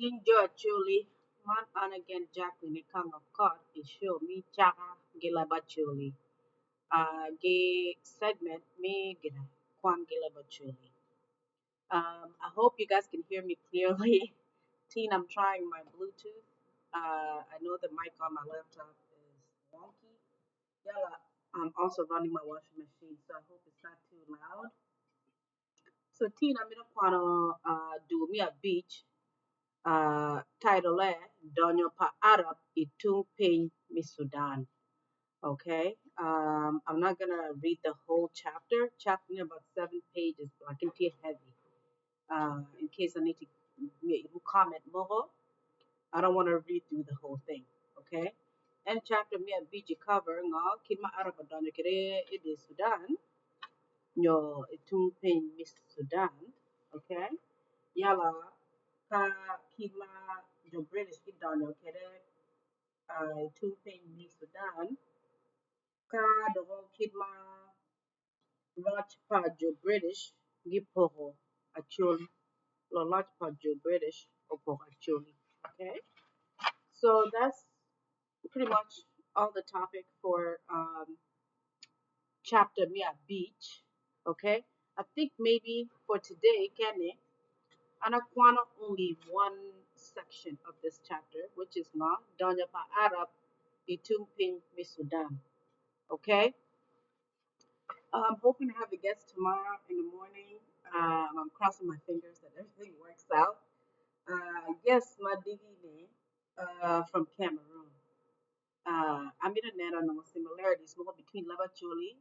Leb Acholi, man and again Jackline Ikang of court is show me Chaka Leb Acholi. Gay segment me gina Kwan Leb Acholi. I hope you guys can hear me clearly. Teen, I'm trying my Bluetooth. I know the mic on my laptop is wonky. Yalla, I'm also running my washing machine, so I hope it's not too loud. So Teen, I'm gonna do me a beach title Donyo Pa Arab Itung Ping Mi Sudan. Okay. I'm not gonna read the whole chapter. Chapter about 7 pages, but I can feel heavy. In case I need to comment more, I don't want to read through the whole thing. Okay. And chapter me a biji cover nga kid ma Arab Donyo Kere it is Sudan. Yo Itung Ping Mi Sudan. Okay. Yala ka kidma jo British kidano kede tupin ni Sudan ka dogo kidma large part jo British gipoho actually lo large part jo British opo actually. Okay, so that's pretty much all the topic for chapter Mia Beach. Okay, I think maybe for today, Kenny, Anakwana only one section of this chapter, which is not Danya Pa Arab Itumping Sudan. Okay? I'm hoping to have a guest tomorrow in the morning. I'm crossing my fingers that everything works out. Yes, my Digine from Cameroon. I'm in a net on the similarities more between Leb Acholi,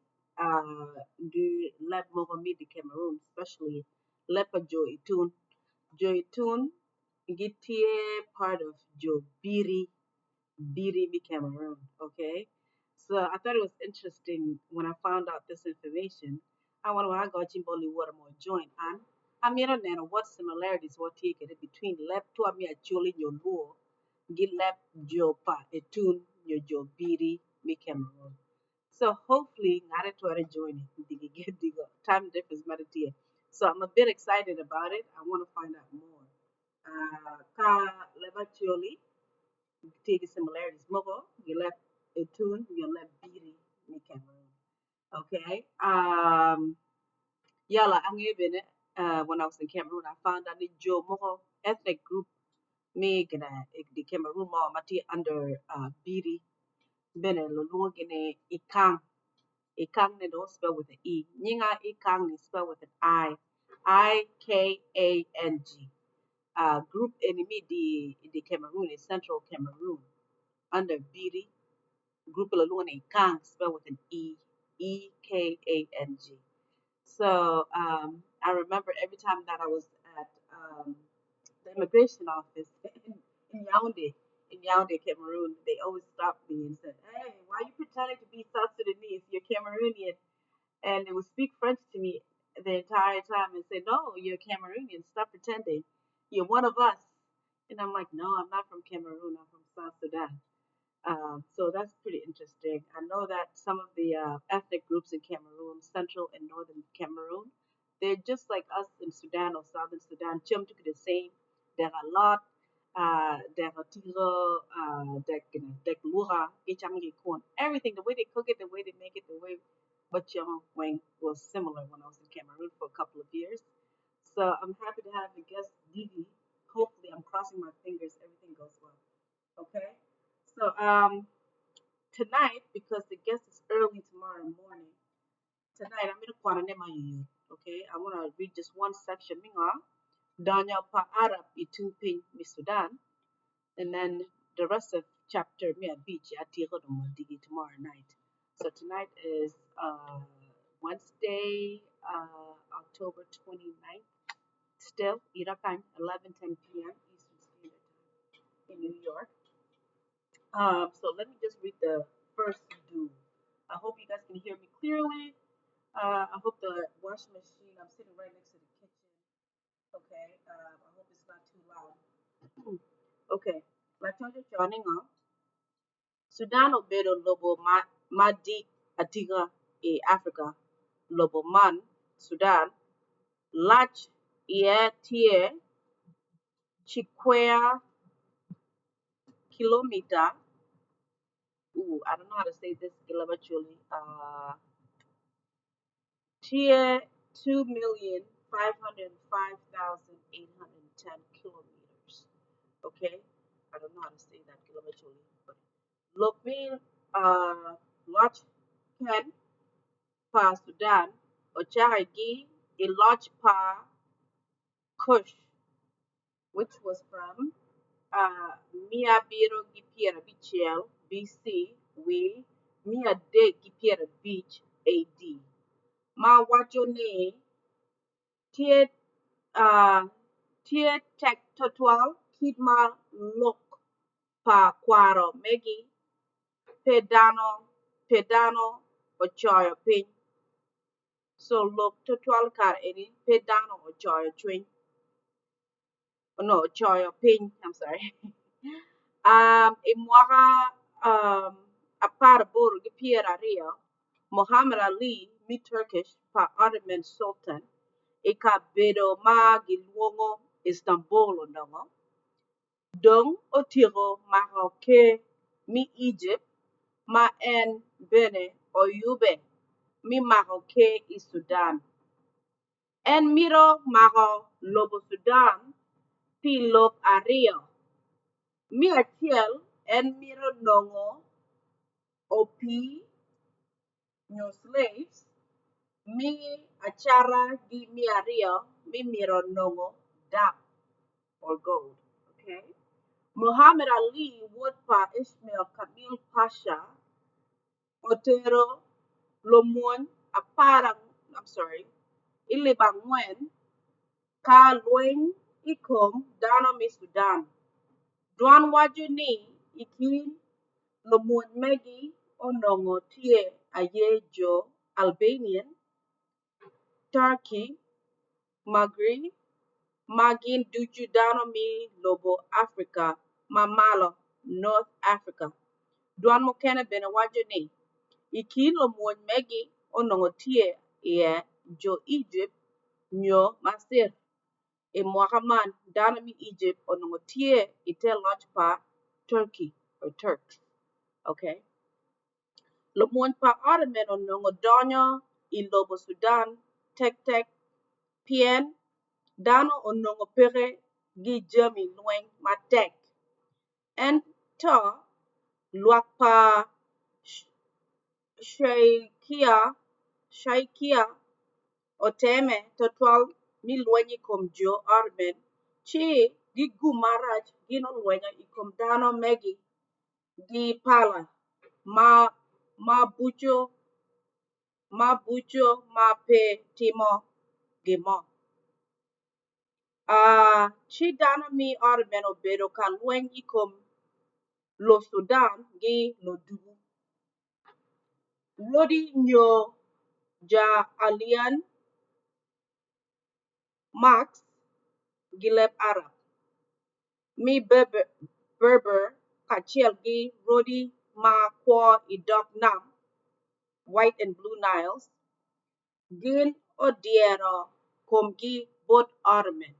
the Leb Mohammed Cameroon, especially Lepa Jo Itun. Jo Itun Gitie part of Jo Biri Cameroon. Okay, so I thought it was interesting when I found out this information. I wonder when I got Jimboli what more join and I mean what similarities what take it between lep to me actually your luo get lep jo pa etun your jo biri me Cameroon. So hopefully not to join it get the time difference meditate. So I'm a bit excited about it. I want to find out more. Ka leba take the similarities. Mogo, you left a tune, you left beauty in Cameroon. Okay. Yala, I'm even when I was in Cameroon, I found out the Joe Mogo ethnic group make the Cameroon more mati under beauty. Bene Lulugine Ikang. Ikang they don't spell with an E. Nyinga Ikang is spelled with an I. Ikang. Group enemy the Cameroon is Central Cameroon under Biri. Group Lalune Kang spelled with an Ekang. So I remember every time that I was at the immigration office in Yaoundé, Cameroon, they always stopped me and said, "Hey, why are you pretending to be South Sudanese? You're Cameroonian." And they would speak French to me the entire time and say, "No, you're Cameroonian. Stop pretending. You're one of us." And I'm like, "No, I'm not from Cameroon. I'm from South Sudan." So that's pretty interesting. I know that some of the ethnic groups in Cameroon, central and northern Cameroon, they're just like us in Sudan or southern Sudan. Chum took the same. There are a lot. There are tiro, there lura, Kwan. Everything, the way they cook it, the way they make it, the way but Wang was similar when I was in Cameroon for a couple of years. So I'm happy to have the guest Didi. Hopefully, I'm crossing my fingers. Everything goes well. Okay. So tonight, because the guest is early tomorrow morning, tonight I'm gonna quarantine you. Okay, I wanna read just one section. Minga, Danya pa Arab itupin mi Sudan, and then the rest of chapter me a beach at Digi tomorrow night. So tonight is Wednesday, October 29th. Still, Irakan, 11:10 p.m. Eastern Standard Time in New York. So let me just read the first do. I hope you guys can hear me clearly. I hope the washing machine, I'm sitting right next to the kitchen. Okay. I hope it's not too loud. Okay. Like I told you, joining up. Sudan obedo lobo madi atiga e Africa. Lobo man, Sudan. Lach ie tie square kilometer. Ooh, I don't know how to say this actually. Tier 2,505,810 kilometers. Okay, I don't know how to say that actually, but look me lot can pa Sudan o charigi a large pa Kush, which was from Mia Biro Gipiera Bichel, BC, we Mia De Gipiera Beach, AD. Ma Wajone, Tie uh, Tie Tek Totual, Kidma Lok Pa Quaro Megi, Pedano, Ochoyo Pin. So look Totual Car any, Pedano Ochoyo Twin. No, Ochoyo Pin, I'm sorry. Imwaga Aparabur Gipiera Rio, Muhammad Ali, mi Turkish, pa Ottoman Sultan, Ikabedo ma Gilwongo, Istanbul Ondongo, Dong Otiro Maroke, mi Egypt, ma en Bene Oyube, mi Maroke i Sudan. En miro Maro Lobo Sudan, pi Lob Ario, mi Atiel, en miro Nongo, Opi, New slaves, mi achara di mi ario, mi miro nongo dap or gold. Okay. Muhammad Ali would pa Ismail Kamil Pasha, Otero, Lomon, Aparang, I'm sorry, Ilibangwen, Ka Lueng, Ikom, Dano mi Sudan. Duan wajuni, Ikin, Lomon Megi, Onongo Tie, Ayejo, Albanian, Turkey, Magri, Magin Duchu Danomi Lobo Africa, Mamalo, North Africa. Duan Mokena Benawajane, Ikin Lomon Megi, Onongotie, Ea, Jo Egypt, Nyo Masir, E Mohaman, Danomi Egypt, Onongotie, Itel Lachpa, Turkey, or Turks. Okay. Lomon Pa Ottoman Onongodonya, Ilobo Sudan, Tek Tek, Pien, Dano onongo pere gi jami lueng matek. En to luakpa shaikia oteme totwal mi luenyi kom jo arben. Chi gi gumaraj gino luenya ikom dano megi gi pala ma bucho ma pe timo gimo. Chi dana mi Ottoman obedo ka lweny ikom lo Sudan gi lo dugu. Lodi nyo ja alian Max Gileb Arab. Mi Berber kachiel gi Rodi ma kwa idok nam White and Blue Niles. Gin odiero kom gi both Ottoman.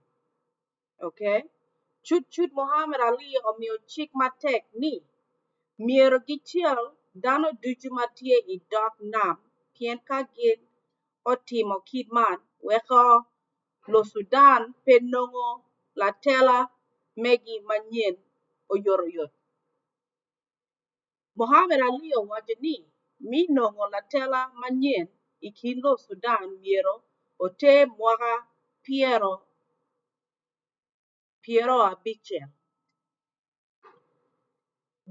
Okay? Chut Muhammad Ali omio chik matek ni miero gichiel dano ducu matie i dok nam pien ka gin otimo kidman weko lo Sudan pe nongo la tela megi manyen oyoroyot. Muhammad Ali owacho ni mi nongo la tela manyen i kin lo Sudan miero ote mwaka piero abichiel.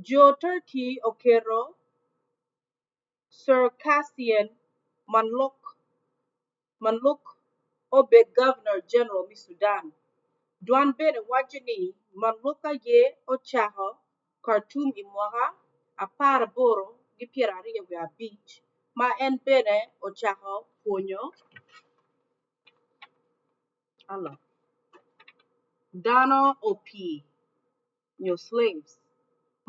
Jo Turkey okero Circassian Manluk obed Governor General mi Sudan. Duan bene wacho ni Manluka ye ochako Khartoum i mwaka apar aboro gi piero ariyo gi abich ma en bene ochako puonjo dano opi nyo slaves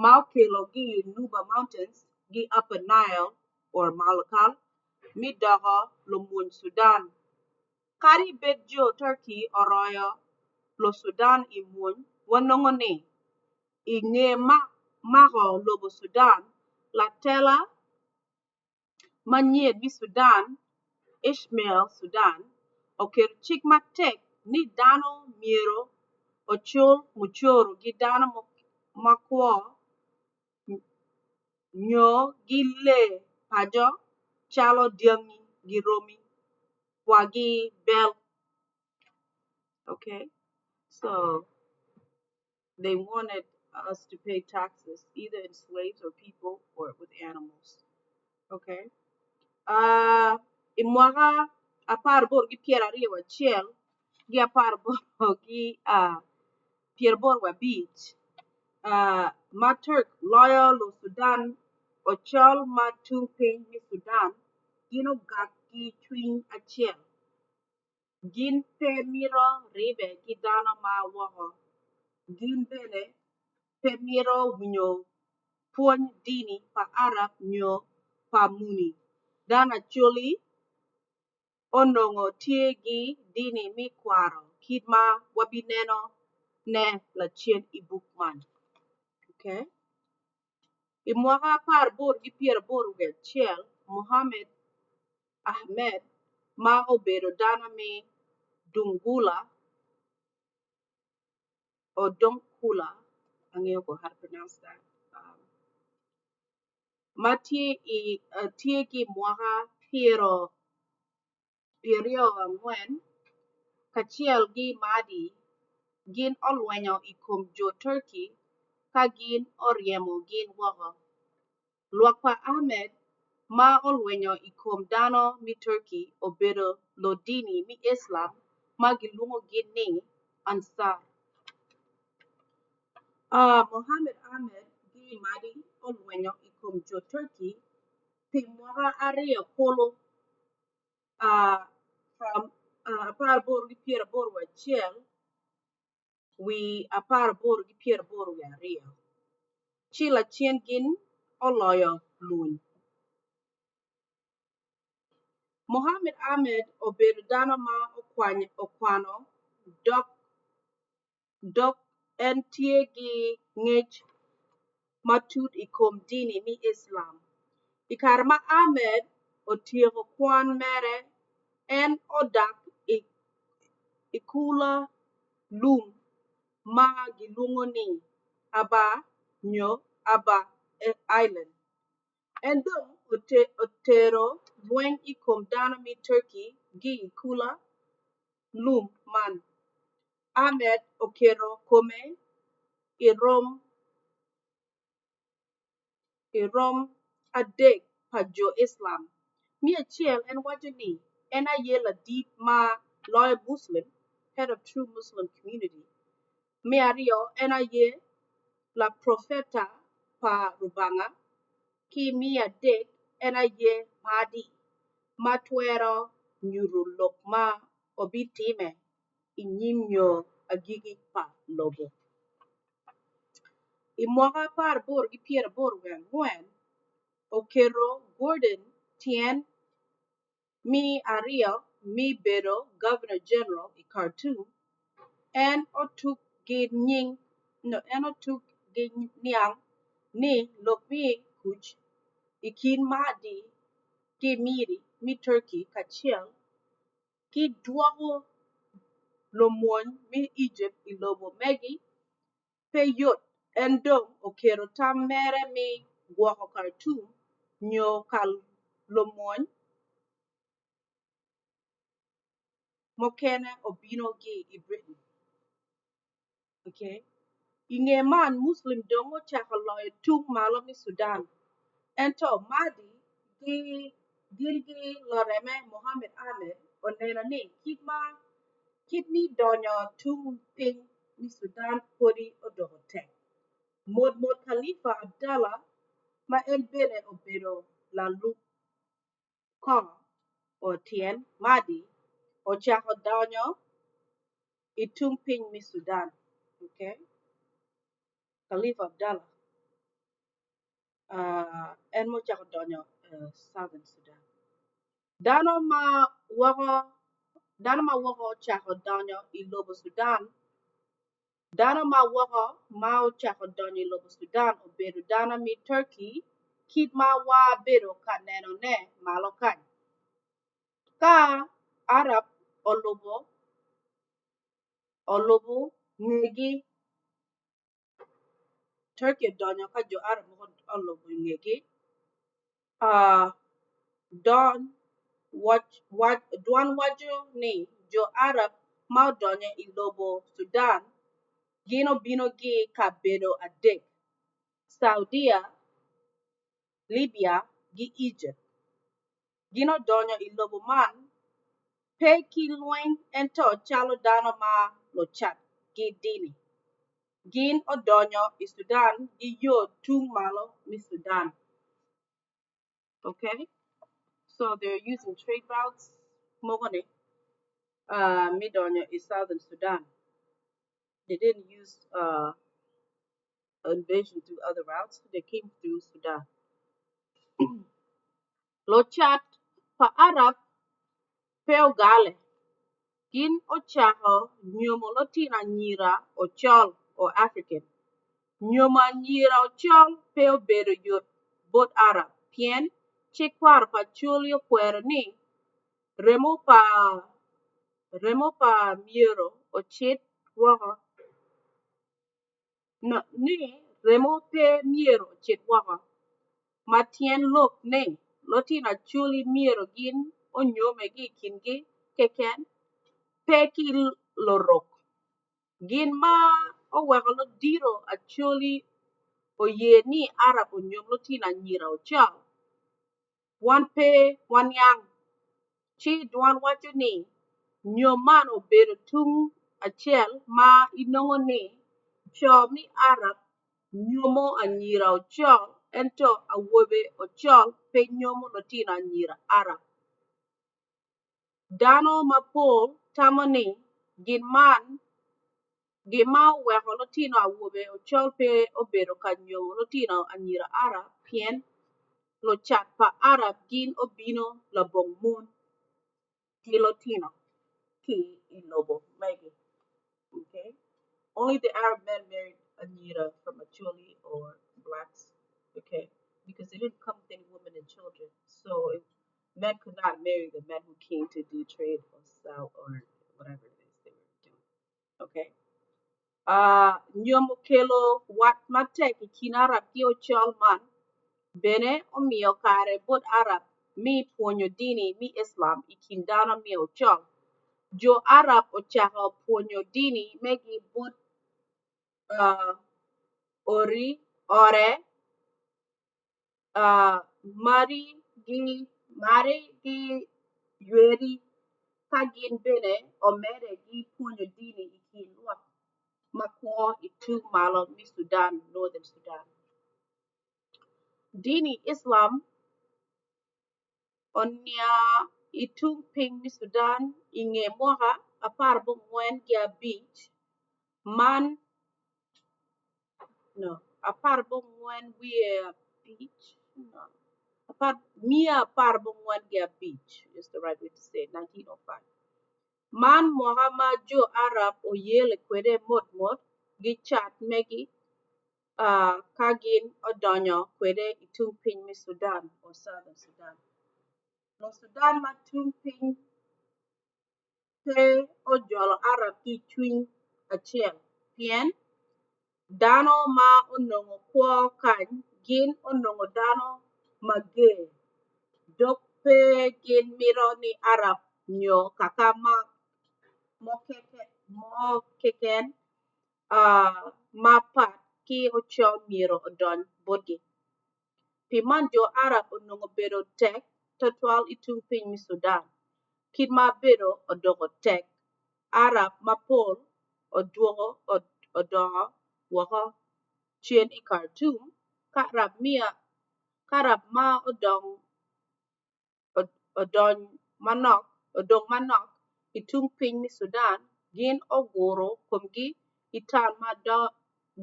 ma okelo gi Nuba Mountains gi Upper Nile or Malakal mi doko lo muony Sudan. Kari bet jo Turkey oroyo lo Sudan imun wanongone inge mago lobo Sudan la tela manyet bi Sudan Ishmael Sudan oker chik matek ni dano miero ochul muchoro gi dano makwo nyo gi le pajo chalo diangi gi romi wagi bel. Okay, so they wanted us to pay taxes either in slaves or people or with animals. Okay. Imwaga apar bor gi piero ariyo achiel gi apar bor gi piero bor wabich ma Turk loyo lo Sudan ochol ma tung piny mi Sudan gin ogak gi chuny achiel gin pe miro ribe gi dhano ma woko gin bende pe miro winjo puonj dini pa Arab nyo pa muni Dan Acholi onongo tie gi dini mi kwaro kit ma wabineno ne lachien i buk man. Okay. I mwaka apar bor gi piero bor wi achiel Mohammed Ahmed ma obedo dano mi Dungula or Donkula ang'eyo ko how to pronounce that ma tie gi mwaka piero ang'wen kachiel gi Madi gin olwenyo i kom jo Turkey ka gin oriemo gin woko. Luok pa Ahmed ma olwenyo i kom dano mi Turkey obedo lo dini mi Islam ma giluongo gin ni Ansar. Mohammed Ahmed gi Madi olwenyo i kom jo Turkey pi mwaka ariyo polo from apar bor gi piero bor wi achiel wi apar bor gi piero bor wi ariyo. Chil achien gin oloyo luny. Mohammed Ahmed obedo dano ma okwano dok en tie gi ng'ech matut i kom dini mi Islam. I kar ma Ahmed otieko kwan mere en odak i kula lum ma giluongo ni Aba Island. En dong otero lweny i kom dano mi Turkey gi i kula lum man. Ahmed okero kome i rom adek pa jo Islam. Mi achiel en wacho ni en aye ladit ma loyo Muslim, head of true Muslim community. Mi ariyo en aye la profeta pa rubanga ki mi adek en aye Mahdi ma twero nyuro lok ma obitime i nyim nyo agigi pa lobo. I mwaka apar bor gi piero bor wi ang'wen okero Gordon Tien mi ariyo mi bedo Governor General i Khartoum en otuk gi niang ni lok mi kuch i kin Mahdi gi miri mi Turkey kachiel ki duogo lo muony mi Egypt i lobo megi pe yot en dong okero tam mere mi gwoko Khartoum nyo kal lo muony mokene obino gi i Britain. Okay. I ng'e man Muslim dong ochako loyo tung malo mi Sudan. Ento Mahdi gin gi loreme Mohammed Ahmed oneno ni kit mi donyo tung piny mi Sudan podi odoko tek. Mod Khalifa Abdallah ma en bende obedo laluk ko o tien Mahdi ochako donyo i tung piny mi Sudan. Okay? Khalifa Abdallah en mochako donyo Southern Sudan. Dano ma woko ochako donyo i lobo Sudan Dana ma wako ma o chako donjo i lobo Sudan obedo dana mi Turkey kit ma wa bedo ka neno ne malo kany. Ka Arab olubo ng'egi Turkey donjo ka jo Arab moko olubo ng'egi don dwan wacho ni jo Arab ma odonjo i lobo Sudan gin obino gi kabedo adek: Saudia, Libya gi Egypt. Gin odonjo i lobo man pe ki lweny ento chalo dano ma locat gi dini. Gin odonjo i Sudan gi yo tung malo mi Sudan. Okay? So they're using trade routes mogone mi donjo i Southern Sudan. They didn't use invasion through other routes. They came through Sudan. Lochat pa Arab peo gale. Gin ochako nyumo Latin anyira ochol or African. Nyuma anyira ochol peo bedo yot bot Arab. Pien chikwar pa chulio kwero ni remo pa miero ochit wako. No, ni remo pe miero ochit wako. Matien lok ne Latin achuli miero gin onyome gi kingi keken peki lorok. Gin ma oweko lo diro acholi oye ni Arab onyom Latin anyira ochal. Wan pe wan yang. Chi dwan wacho ni nyom man obedo tung achiel ma inongo ni cho mi Arab nyomo anyira ochal ento awobe ochal pe nyomo Latin anyira Arab. Dano mapol tamo ni gima weko Latino awobe ochol pe obedo ka nyomo Latino anyira Arab pien lo chat pa Arab gin obino labong mon ki Latino ki ilobo Magwi. Okay? Only the Arab men married anyira from Acholi or blacks. Okay? Because they didn't come with any women and children. So men could not marry the men who came to do trade or sell or whatever it is they were doing. Okay? Nyomo kelo wat matek i kin Arab ki ochol man bene omiyo kare bot Arab mi puonjo dini mi Islam i kin dano mi ochol. Jo Arab ochako puonjo dini megi bot ore mari gi yweri ka gin bene omede gi puonjo dini i kin ruoth makwo i tung malo mi Sudan, Northern Sudan. Dini Islam onia i tung piny mi Sudan i ng'e mwaka 14 man 14 is the right way to say it, 1905. Man mwaka ma jo Arab oyele kwede mot gi chat megi kagin odonyo kwede i tung piny mi Sudan or Southern Sudan. No Sudan ma tung piny pe ojolo Arab ki chuny achiel pien dano ma onongo kwo kany gin onongo dano mager dok pe gin miro ni Arab nyo kaka mokeken mapat ki ochol miero odony bodgi. Pi man jo Arab onongo bedo tek totwal i tung piny mi Sudan. Kit ma bedo odoko tek Arab mapol odongo woko chien i Khartoum ka Arab ma odong manok i tung piny mi Sudan gin oguro kumgi i tan ma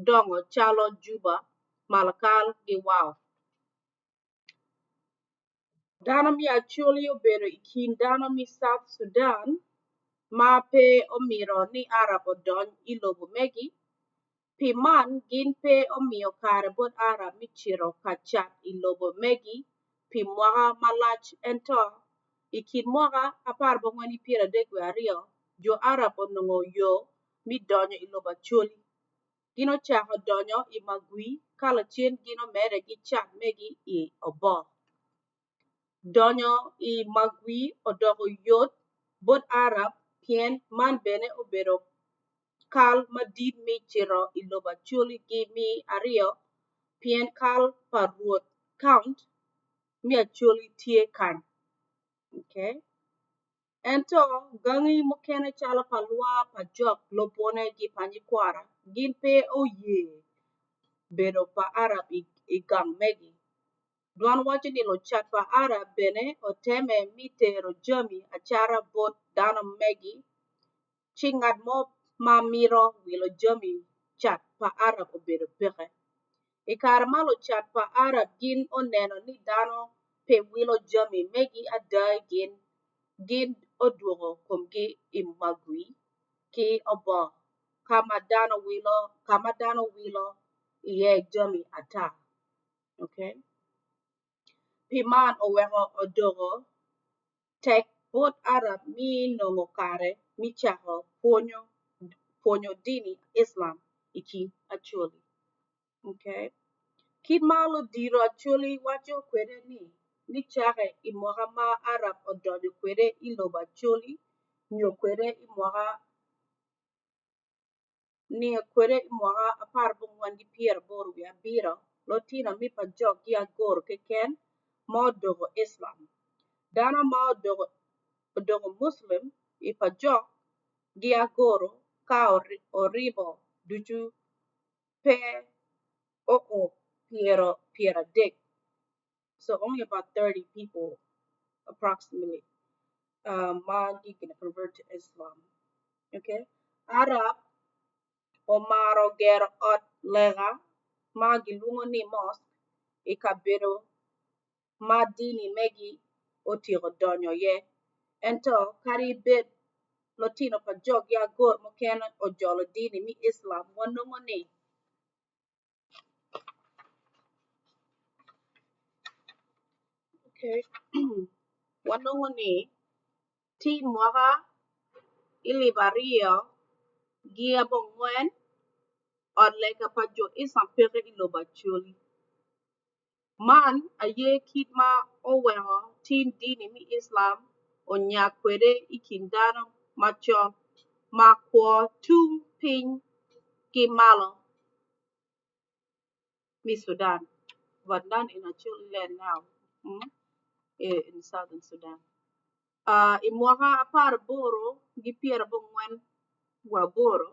dongo chalo Juba, Malakal gi Wau. Dano mi Acholi obedo i kin dano mi South Sudan ma pe omiro ni Arab odony i lobo Magwi Piman gin pe omiyo kare bot Arab michiro kachat ilobo megi pi mwaga malach ento ikin mwaga apar bongwani pira degwe ario jo Arab onongo yo mi donyo ilobo Acholi. Gino chako donyo i Magwi kala chien gino mere gi chat megi i obo. Donyo i Magwi odogo yot bot Arab pien man bene obedo kal madid mi chiro ilobo Acholi gi mi ario pien kal paruoth count mi Acholi tie kany. Okay? Ento gangi mukene chala palwa Pajok Lobone gi Panyikwara gin pe oye bedo pa Arab Ikang megi. Duan wacho ni lo chat pa Arab bene oteme mitero jami achara bot dano megi chingat mo mamiro wilo jami chat pa Arab obedo peke. Ikara malo chat pa Arab gin oneno ni dano pe wilo jami megi adai gin oduogo kumgi i Magwi ki obo kama dano wilo iye jami ata. Okay? Piman oweko odogo tek bot Arab mi nongo kare mi chako ponyo dini Islam iki Acholi. Okay? Kit malo diro Acholi wacho kwede ni chake i mwaga ma Arab odonyo kwede i lobo Acholi nyo kwede i mwaga apar bongwan gi pier boro wi abiro lotino mi Pajok gi agoro keken ma odogo Islam. Dano ma odogo Muslim i Pajok gi agoro ka oribo duchu pe piero adek. So only about 30 people approximately Magwi can convert to Islam. Okay? Arab omaro gero ot lega Magwi lungo ni mosque e kabedo ma dini megi otiro donyo ye. Ento kari bed Latino Pajok ya gor mokena ojolo dini mi Islam wanongo ni. Okay. Wanongo ni ti mwaga ilibario gia bongwen or lega pajo Islam pere iloba Acholi. Man aye kit ma oweho tin dini mi Islam onya kwede ikindano machon ma kwo tung ping ki malo mi Sudan. But none in Acholi land now. In Southern Sudan. Imwaga apar boro gi pier bongwen wa boro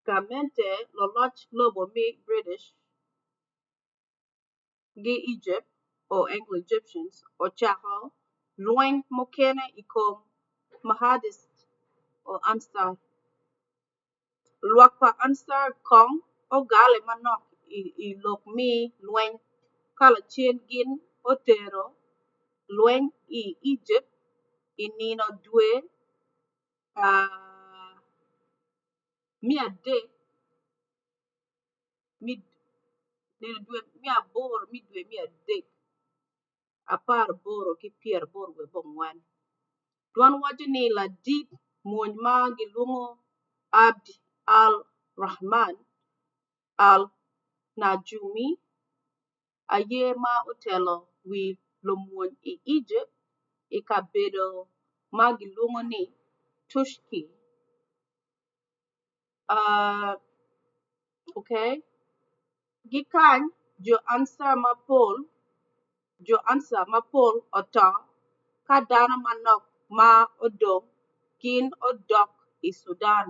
gamente lo loch lobo mi British gi Egypt or Anglo-Egyptians or Chaka lueng mokene ikom Mahadist or Ansar. Luakpa Ansar Kong o gale manok i lok mi lueng kala chien gin otero lueng i Egypt i nino dwe mi adek mi aboro mi dwe mi adek apar boro ki pier boro we bongwan. Duan wacho ni la dit muony ma gilungo Abd al-Rahman al-Najumi aye ma otelo wi lo muony i Egypt i kabedo ma gilungo ni Tushki. Okay. Gikany jo answer mapol oto ka dano manok ma odong gin odok i Sudan.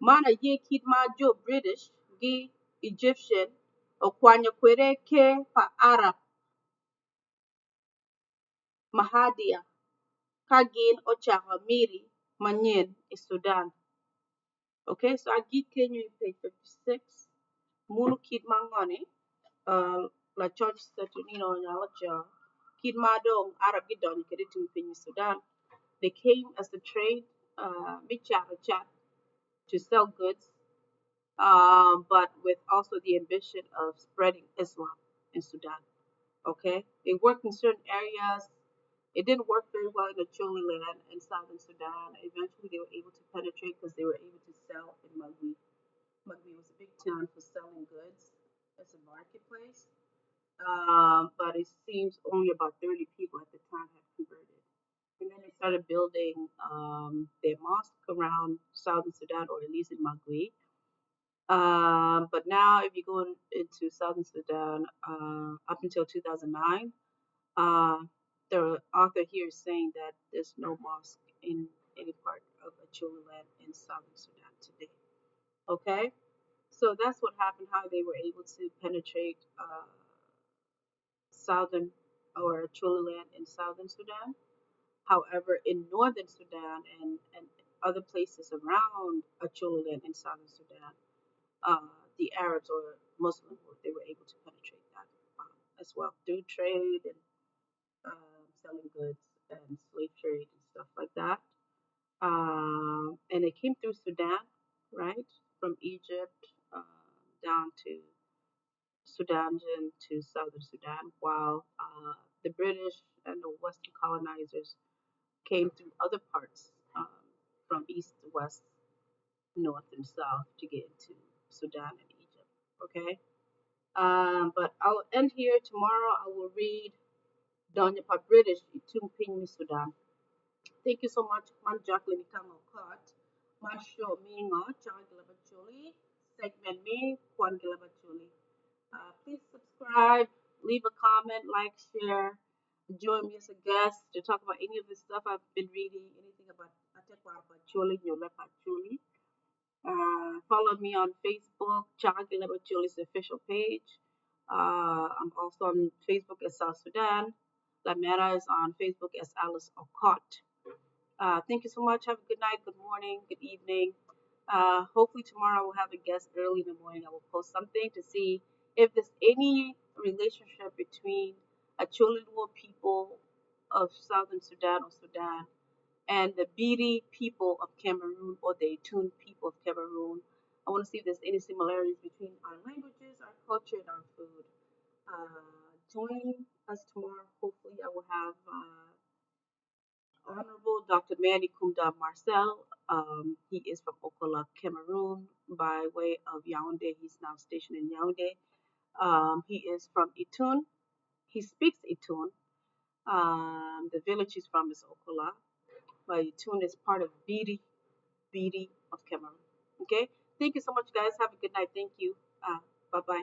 Mana ye kit ma jo British gi Egyptian okwanyo kwere ke pa Arab Mahadia ka gin ochako miri manyen i Sudan. Okay, so I get Kenya in page 56. Munu kit mangone la church setunino nyalacha kid madong Arab gidon kediting pin Sudan. They came as a trade chat. to sell goods, but with also the ambition of spreading Islam in Sudan. Okay, they worked in certain areas. It didn't work very well in the Acholi land in southern Sudan. Eventually, they were able to penetrate because they were able to sell in Magwi. Magwi was a big town for selling goods. It's a marketplace. But it seems only about 30 people at the time had converted. And then they started building their mosque around southern Sudan, or at least in Magui. But now, if you go into southern Sudan, up until 2009, uh, the author here is saying that there's no mosque in any part of Acholi land in southern Sudan today. Okay, so that's what happened. How they were able to penetrate southern or Acholi land in southern Sudan. However, in northern Sudan and other places around Acholiland in southern Sudan, the Arabs or Muslims, they were able to penetrate that as well through trade and selling goods and slave trade and stuff like that. And it came through Sudan, right, from Egypt down to Sudan and to southern Sudan, while the British and the Western colonizers came through other parts from east to west, north and south to get into Sudan and Egypt. Okay, but I'll end here. Tomorrow I will read Donya Pa British Itung Ping Sudan. Thank you so much, Man Jackline Ikang My show me nga Chaka Gilabachuli, segment me Kwan Gilabachuli. Please subscribe, leave a comment, like, share. Join me as a guest to talk about any of the stuff I've been reading, anything about Atekwa Pacholi, Nyola Pacholi. Follow me on Facebook, Chaka Gilabacholi's official page. I'm also on Facebook as South Sudan. Lamera is on Facebook as Alice Okot. Thank you so much. Have a good night, good morning, good evening. Hopefully tomorrow I will have a guest early in the morning. I will post something to see if there's any relationship between Acholian people of Southern Sudan or Sudan and the Biri people of Cameroon or the Atun people of Cameroon. I want to see if there's any similarities between our languages, our culture, and our food. Join us tomorrow. Hopefully I will have Honorable Dr. Manny Kumda Marcel. He is from Okola, Cameroon, by way of Yaoundé. He's now stationed in Yaoundé. He is from Itun. He speaks Itun. The village he's from is Okola, but Itun is part of Bidi of Cameroon. Okay? Thank you so much, guys. Have a good night. Thank you. Bye bye.